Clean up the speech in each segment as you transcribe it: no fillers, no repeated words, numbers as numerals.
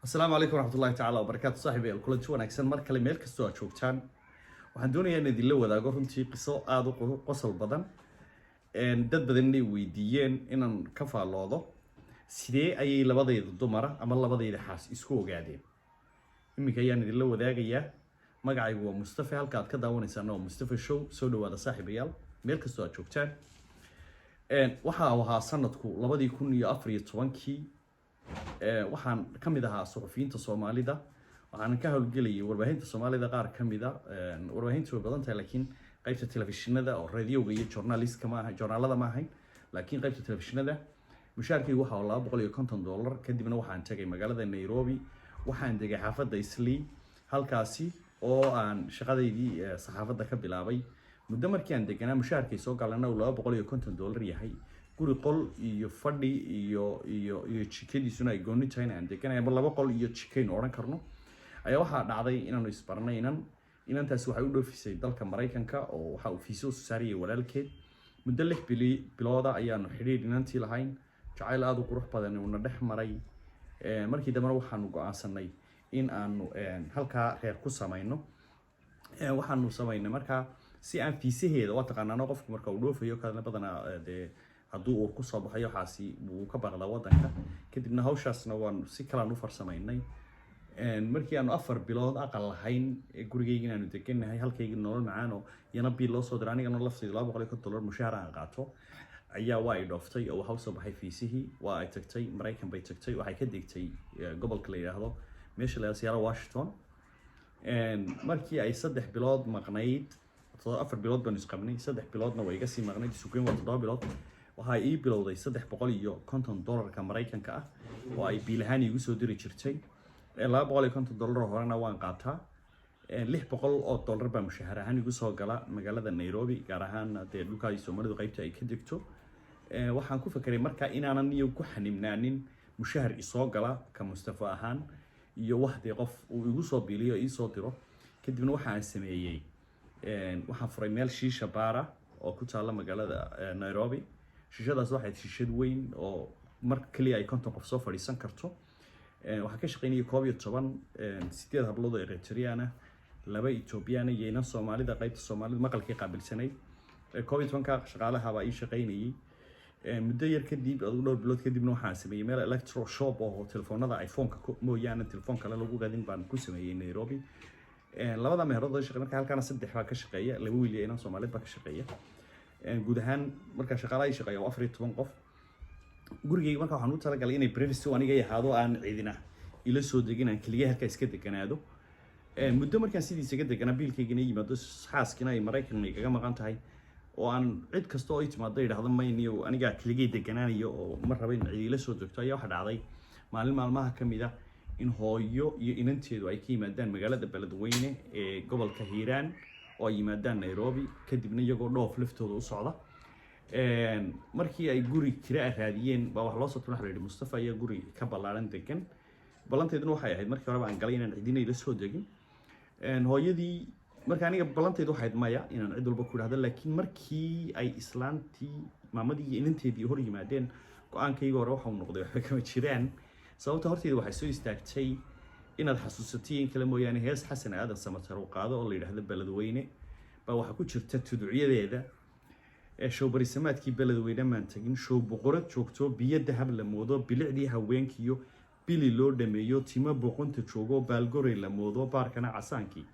السلام عليكم ورحمة الله تعالى وبركاته صاحبي الكل شو أنا أكسن مركل ميل كستو أشوفتان waxaan doonayaa in idin la wadaago runtii qiso aad u qosol badan dad badan inay weydiiyeen inaan ka faalloodo sidee ayay labadayda dumara ama labadayda xaas isku ogaadeen iminka ayaan idin la wadaagayaa magacaygu waa Mustafa halka aad ka daawanaysaan oo Mustafa show soo dhawaada saaxiibayaal meel kastoo aad joogtaan waxa uu ahaa sanadku 2014 waxaan ka mid ahaa suxufiyiinta Soomaalida waxaan ka hawlgeliyay warbaahinta Soomaalida qaar kamid ah warbaahintu way badan tahay laakiin qaybta telefishinada oo raadiyoga iyo journalist kama aha journalada ma ahayn laakiin qaybta telefishinada mushaarkii waxa uu $250 kadibna waxaan tagay magaalada Nairobi waxaan degay xaafadda Islii halkaasi oo aan shaqadeydii saxaafadda ka bilaabay muddo markii aan deganaa mushaarkii soo galana uu $250 yahay guri qol iyo fadhi iyo jikadiisuna ay gooni tahay aan deganay ama laba qol iyo jikayn oran karno ayaa waxa dhacday inaanu isbarnay inantaasi waxay u dhoofisay dalka Mareykanka oo waxa uu fiiso saariyay walaalkeed muddo 6 bilooda ayaanu xiriir inantii lahayn jacayl aad u qurux badan oo na dhex maray markii dambe waxaanu go'aansanay in aanu halka reer ku sameeyno waxaanu sameeynay marka si aan fiisaheeda waa taqaanaa qofku marka uu dhoofayo kadana badana hadduu uu ku soo baxayo xaasi uu ka baqda wadanka kadibna hawshaasna waan si kala u farsameynay markii aanu 4 bilood aqal lahayn gurigeyga aanu deganahay halkayga nolol macaan oo yana bil loo soo diray anigana lafteedu $250 mushaar aan qaato ayaa waa ay dhooftay oo waxa soo baxay fiisihii waa ay tagtay Mareykan bay tagtay waxay ka degtay gobolka la yiraahdo meesha la Seattle Washington markii ay 3 bilood maqnayd 4 bilood baan isqabnay 3 biloodna way iga sii maqnayd suuqeen waa 7 bilood waxa ay bilowday $350 Mareykanka ah oo ay biilahaan igu soo diri jirtay $250 horena waan qaataa $600 baa mushaar ahaan igu soo gala magaalada Nairobi gaar ahaan dhulka ay Soomaalidu qaybta ay ka degto waxaan ku fikiray marka inaanan iyo ku xanimnaanin mushaar isoo gala ka Mustafa ahaan iyo waxdii qof uu igu soo biiliyo ii soo diro kadibna waxaan sameeyay waxaan furay meel shiisha baara oo ku taala magaalada Nairobi shiishadaas waxay shiishad weyn oo mar kaliya ay 50 qof soo fadhiisan karto waxaa ka shaqeynaya 8 hablood oo Eritrean ah 2 Ethiopian iyo ina Soomaalida qaybta Soomaalida maqalkii qaabilsanay 12 shaqaalaha baa ii shaqeynayay muddo yar kadib dhowr bilood kadibna waxaan sameeyay meel electro shop oo telefoonada iPhone-ka mooyaane telefoon kale lagu gadin baan ku sameeyay Nairobi labada meherood oo shaqeynaya marka halkaana 3 baa ka shaqeeya 2 wiil iyo ina Soomaalida baa ka shaqeeya guud ahaan marka shaqaalaha ay shaqeeya 14 qof gurigeyga marka waxaan u talagalay inay privacy aniga yahaado aan ciidina ila soo degin aan kaliya halka iska deganaado muddo markaan sidiisa iga deganaa biilkayga yimaado xaaskina ay Mareykan igaga maqan tahay oo aan cid kasto oo timaado yiraahdo mayniyo aniga kaliya deganaanayo oo mar raba in cid ila soo degto ayaa waxa dhacday maalin maalmaha kamida in hooyo iyo inanteedu ay ka yimaadaan magaalada Beledweyne ee gobolka Hiiraan oo ay yimaadaan Nairobi kadibna iyagoo dhoof laftooda u socda markii ay guri kira raadiyeen baa wax loo soo tuuray Mustafa ayaa guri ka balaaran degan balanteeduna waxay ahayd markii hore aan galay inaan cidina ila soo degin hooyadii marka aniga balanteedu waxay ahayd maya inaan cid walba ku raado laakiin markii ay islaantii maamadii iyo inanteedii hor yimaadeen go'aankayga hore waxa uu noqday wax kama jiraan sababta horteeda waxay soo istaagtay inaad xasuusatiin kala mooyaan hees Xasan Aadan Samatar oo qaado oo la yiraahdo Beledweyne baa waxa ku jirta tuduciyadeeda show barisamaadkii Beledweyne maan tagin show boqorad joogto biyo dahab la moodo bilicdii haweenkiyo bili loo dhameeyo timo boqonta joogo baalgoray la moodo baarkana casaankii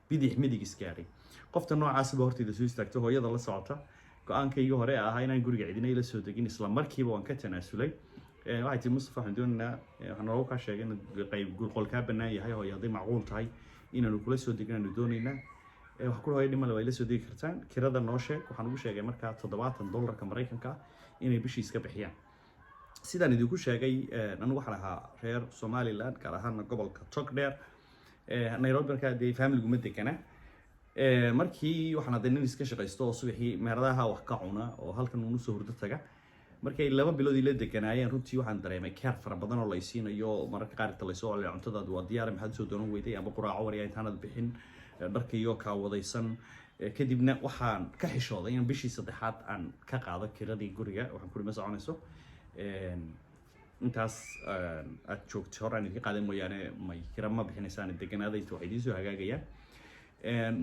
bidix midig iskaaray qofta noocaas ba horteeda soo istaagtay hooyada la socota go'aankayga hore ahaa inaan guriga cidina ila soo degin isla markiiba waan ka tanaasulay waxay tii Mustafa waxaan doonaynaa waxaan ugu ka sheegay in qayb qolka banaan yahay oo yaday macquul tahay inaanu kula soo degnaano doonaynaa wax ku hooyay dhimada way la soo degi kartaan kirada noo sheeg waxaan ugu sheegay marka $70 Mareykanka inay bishii iska bixiyaan sidaan idinku sheegay anigu waxaan ahaa reer Somaliland gaar ahaan gobolka Togdheer Nairobi marka family-gu ma degana markii waxaan hadeen iska shaqeysto oo subaxii meeradaha wax ka cuna oo halkan uu soo hurdo taga markay 2 bilood ila deganaayeen runtii waxaan dareemay care fara badan oo la isiinayo marka qaar inta la soo celiyo cuntadaadu waa diyaar maxaad soo doonan weyday ama quraaco wariya intaanad bixin dharkayga ka wadaysan kadibna waxaan ka xishooday in bishii saddexaad aan ka qaado kiradii guriga waxaan ku ma soconayso intaas aad joogto horaan idinka qaadan mooyaane may kira ma bixinaysaan deganaada inta waxay idiin soo hagaagayaan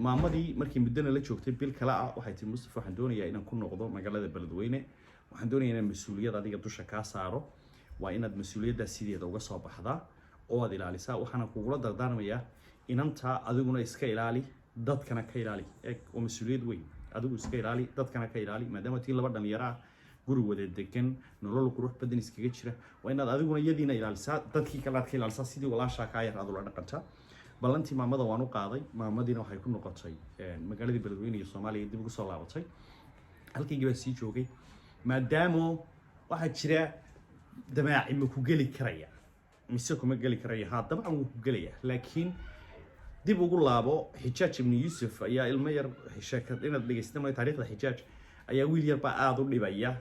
maamadii markii muddana la joogtay bil kale ah waxay tii Mustafa waxaan doonayaa inaan ku noqdo magaalada Beledweyne waxaan doonayaa inaan mas'uuliyad adiga dusha ka saaro waa inaad mas'uuliyadda sideeda uga soo baxdaa oo aad ilaalisaa waxaan kugula dardaarmayaa inanta adiguna iska ilaali dadkana ka ilaali oo mas'uuliyad weyn adigu iska ilaali dadkana ka ilaali maadaama tii laba dhalinyaro ah guri wada degan nolol qurux badan iskaga jira waa inaad adiguna iyadiina ilaalisaa dadkii kale aad ka ilaalisaa sidii walaasha ka yar aad ula dhaqantaa ballantii maamada waan u qaaday maamadiina waxay ku noqotay magaaladii Beledweyne iyo Soomaaliya dib ugu soo laabatay halkii baa sii joogay maadaama waxa jira damaaci ma ku geli karaya mise kuma geli karaya haddaba aan ku gelaya laakiin dib ugu laabo Xijaaj ibn Yusuf ayaa ilmo yar sheekad inaad dhageystaan taariikhda Xijaaj ayaa wiil yar baa aad u dhibaya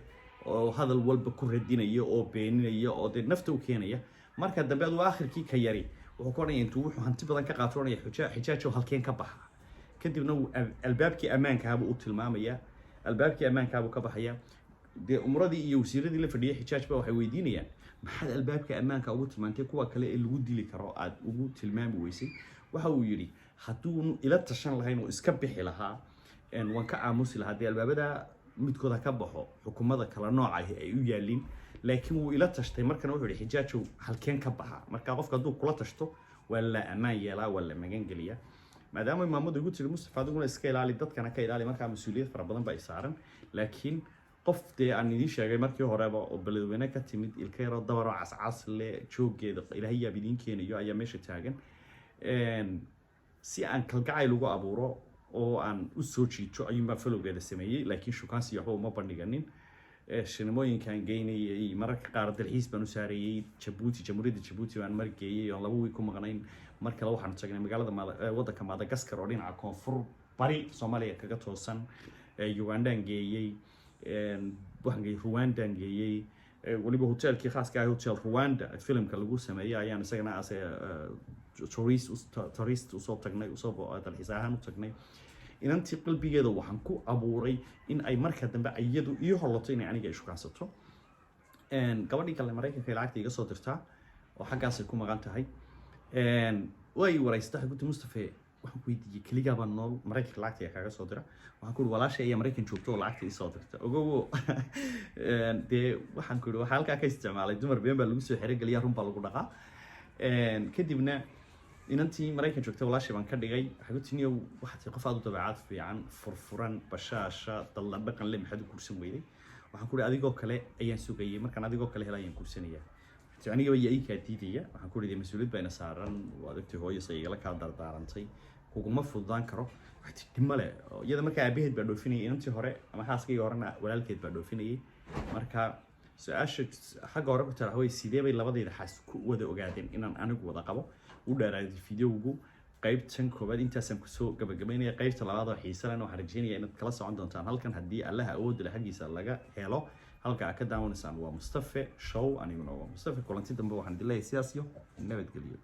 oo hadal walba ku radinaya oo beeninaya oo nafta u keenaya marka dambe uu aakhirkii ka yari wuxuu qornay intuu wuxuu hanti badan ka qaatonaya Xijaaj oo halkeen ka baxa kadibna albaabkii amaanka ah uu tilmaamaya albaabkii amaanka ah uu ka baxaya umradii iyo wasiiradii la fadhiyay Xijaaj baa waxay weydiinayaan maxaad albaabka amaanka ugu tilmaantay kuwa kale ee lagu dili karo aad ugu tilmaami weysay waxa uu yiri hadduu ila tashan lahayn oo iska bixi lahaa waan ka aamusi lahaa dee albaabada midkooda ka baxo xukuumada kala nooc ah ay u yaalin laakiin uu ila tashtay markana wuxuu yiri Xijaaj halkeen ka baxa marka qofka hadduu kula tashto waa la amaan yeelaa waa la magan geliya maadaama maamadu ugu tiri Mustafa adiguna iska ilaali dadkana ka ilaali marka mas'uuliyad fara badan baa saaran laakiin qof dee aan idin sheegay markii horeba oo Beledweyne ka timid ilka yar oo dabaro cascas le joogeeda ilaahay yaa idin keenayo ayaa meesha taagan si aan kalgacayl ugu abuuro oo aan u soo jiito ayuunbaa falowgeeda sameeyey laakiin shukaansi waxba uma bandhiganin shinimooyinkaan geynayay mararka qaar dalxiis baan u saareeyey jamhuuriyadda Jabuuti baan margeeyey oo 2 wiil ku maqnayn mar kale waxaan tagnay magaalada waddanka Madagascar oo dhinaca koonfur bari Soomaaliya kaga toosan Uganda geeyey waxaan geeyey Rwanda geeyey waliba hotelkii khaaska ah hotel Rwanda filmka lagu sameeyay ayaan isagana tourist usoo tagnay usoo dalxiis ahaan u tagnay inantii qalbigeeda waxaan ku abuuray in ay marka dambe iyadu iyo holoto inay aniga isku kaansato gabadhii kale Mareykanka lacagta iga soo dirtaa oo xaggaas ay ku maqan tahay way wareystaa guddi Mustafa waxaan ku weydiiyay kaliya baan nool Mareykanka lacagta kaga soo dira waxaan ku walaashay ay Mareykan joogto oo lacagta isoo dirta ogow dee waxaan ku waxa halka ka isticmaalay dumar been baa lagu soo xiray galiya run baa lagu dhaqaa kadibna inantii Mareykan joogtay walaashay baan ka dhigay xagutiniyo waxa qof aad u dabeecad fiican furfuran bashaasha dalban dhaqan le maxad ku kursan weyday waxaan ku adigoo kale ayaan sugayay markaan adigoo kale helayaan kursanaya aniga way ay ka diidaya waxaan ku leeyahay mas'uuliyad bayna saaran waa dadkii hooyo sayigala ka dardaarantay kuguma fududaan karo wax timale iyada marka aabaheed baa dhoofinayay inantii hore ama xaaskayga horena walaalkeed baa dhoofinayay marka su'aasha xagga hore ku taraaway sidee bay labadeeda xaas ku wada ogaadeen inaan anigu wada qabo u dheeraaday fiidiyowgu qaybtan koobaad intaasaan ku soo gabagabeynaya qaybta labaad oo xiiso leh waxaan rajeynayaa inaad kala socon doontaan halkan haddii Allah awood leh xagiisa laga helo halka ka daawanaysaan waa Mustafa show aniguna waa Mustafa kulanti dambe waxaan dilayaa sidaas iyo nabadgelyo